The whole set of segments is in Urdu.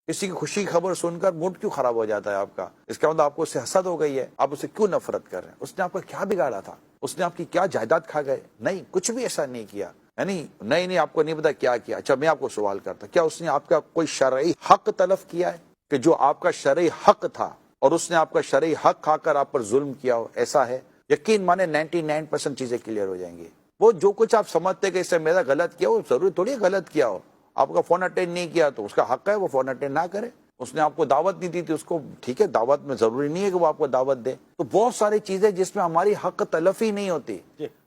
کسی کی خوشی کی خبر سن کر موڈ کیوں خراب ہو جاتا ہے آپ کا؟ اس کا مطلب آپ کو اس سے حسد ہو گئی ہے، آپ اسے کیوں نفرت کر رہے ہیں؟ اس نے آپ کا کیا بگاڑا تھا؟ اس نے آپ کی کیا جائیداد کھا گئے؟ نہیں، کچھ بھی ایسا نہیں کیا، یعنی نہیں آپ کو نہیں پتا کیا کیا۔ اچھا میں آپ کو سوال کرتا، کیا اس نے آپ کا کوئی شرعی حق تلف کیا ہے کہ جو آپ کا شرعی حق تھا اور اس نے آپ کا شرعی حق کھا کر آپ پر ظلم کیا ہو؟ ایسا ہے؟ یقین مانے 99% چیزیں کلیئر ہو جائیں گی۔ وہ جو کچھ آپ سمجھتے کہ اس سے میرا غلط کیا، وہ ضروری تھوڑی غلط کیا ہو۔ آپ کا فون اٹینڈ نہیں کیا تو اس کا حق ہے وہ فون اٹینڈ نہ کرے۔ اس نے آپ کو دعوت نہیں دی تھی، اس کو ٹھیک ہے، دعوت میں ضروری نہیں ہے کہ وہ آپ کو دعوت دے۔ تو بہت ساری چیزیں جس میں ہماری حق تلفی نہیں ہوتی،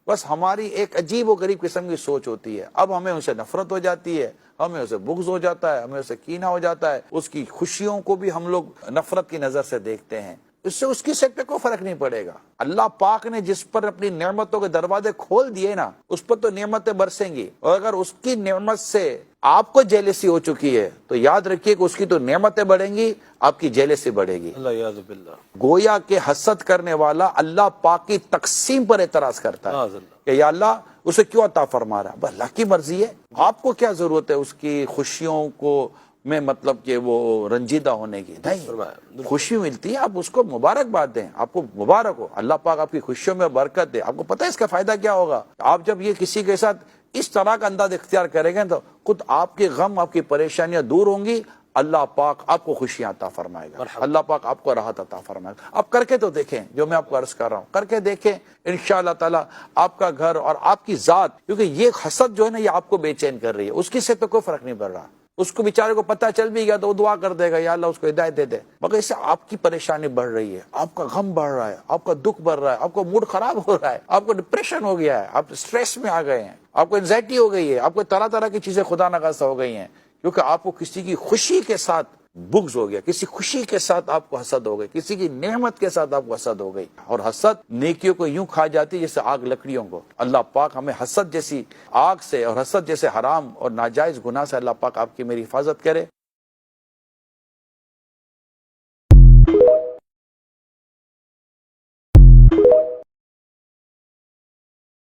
بس ہماری ایک عجیب و غریب قسم کی سوچ ہوتی ہے۔ اب ہمیں اسے نفرت ہو جاتی ہے، ہمیں اسے بغض ہو جاتا ہے، ہمیں اسے کینہ ہو جاتا ہے، اس کی خوشیوں کو بھی ہم لوگ نفرت کی نظر سے دیکھتے ہیں۔ اس سے اس کی صحت پہ کوئی فرق نہیں پڑے گا۔ اللہ پاک نے جس پر اپنی نعمتوں کے دروازے کھول دیے نا، اس پر تو نعمتیں برسیں گی، اور اگر اس کی نعمت سے آپ کو جیلسی ہو چکی ہے تو یاد رکھیے کہ اس کی تو نعمتیں بڑھیں گی، آپ کی جیلسی بڑھے گی۔ اللہ یعذ باللہ۔ گویا کہ حسد کرنے والا اللہ پاک کی تقسیم پر اعتراض کرتا ہے کہ یا اللہ اسے کیوں عطا فرما رہا ہے؟ بس اللہ کی مرضی ہے، آپ کو کیا ضرورت ہے اس کی خوشیوں کو میں مطلب کہ وہ رنجیدہ ہونے کی؟ نہیں، خوشی ملتی ہے، آپ اس کو مبارکباد دیں، آپ کو مبارک ہو، اللہ پاک آپ کی خوشیوں میں برکت دے۔ آپ کو پتہ ہے اس کا فائدہ کیا ہوگا؟ آپ جب یہ کسی کے ساتھ اس طرح کا انداز اختیار کریں گے تو خود آپ کے غم، آپ کی پریشانیاں دور ہوں گی، اللہ پاک آپ کو خوشیاں عطا فرمائے گا، اللہ پاک آپ کو راحت عطا فرمائے گا۔ آپ کر کے تو دیکھیں جو میں آپ کو عرض کر رہا ہوں، کر کے دیکھیں، انشاءاللہ تعالی آپ کا گھر اور آپ کی ذات، کیونکہ یہ حسد جو ہے نا یہ آپ کو بے چین کر رہی ہے، اس کی صحت پہ کوئی فرق نہیں پڑ رہا۔ اس کو بیچارے کو پتہ چل بھی گیا تو وہ دعا کر دے گا یا اللہ اس کو ہدایت دے دے، مگر اس سے آپ کی پریشانی بڑھ رہی ہے، آپ کا غم بڑھ رہا ہے، آپ کا دکھ بڑھ رہا ہے، آپ کا موڈ خراب ہو رہا ہے، آپ کو ڈپریشن ہو گیا ہے، آپ اسٹریس میں آ گئے ہیں، آپ کو انزائٹی ہو گئی ہے، آپ کو طرح طرح کی چیزیں خدا نخواستہ ہو گئی ہیں، کیونکہ آپ کو کسی کی خوشی کے ساتھ بغض ہو گیا، کسی خوشی کے ساتھ آپ کو حسد ہو گئی، کسی کی نعمت کے ساتھ آپ کو حسد ہو گئی، اور حسد نیکیوں کو یوں کھا جاتی جیسے آگ لکڑیوں کو۔ اللہ پاک ہمیں حسد جیسی آگ سے اور حسد جیسے حرام اور ناجائز گناہ سے اللہ پاک آپ کی میری حفاظت کرے۔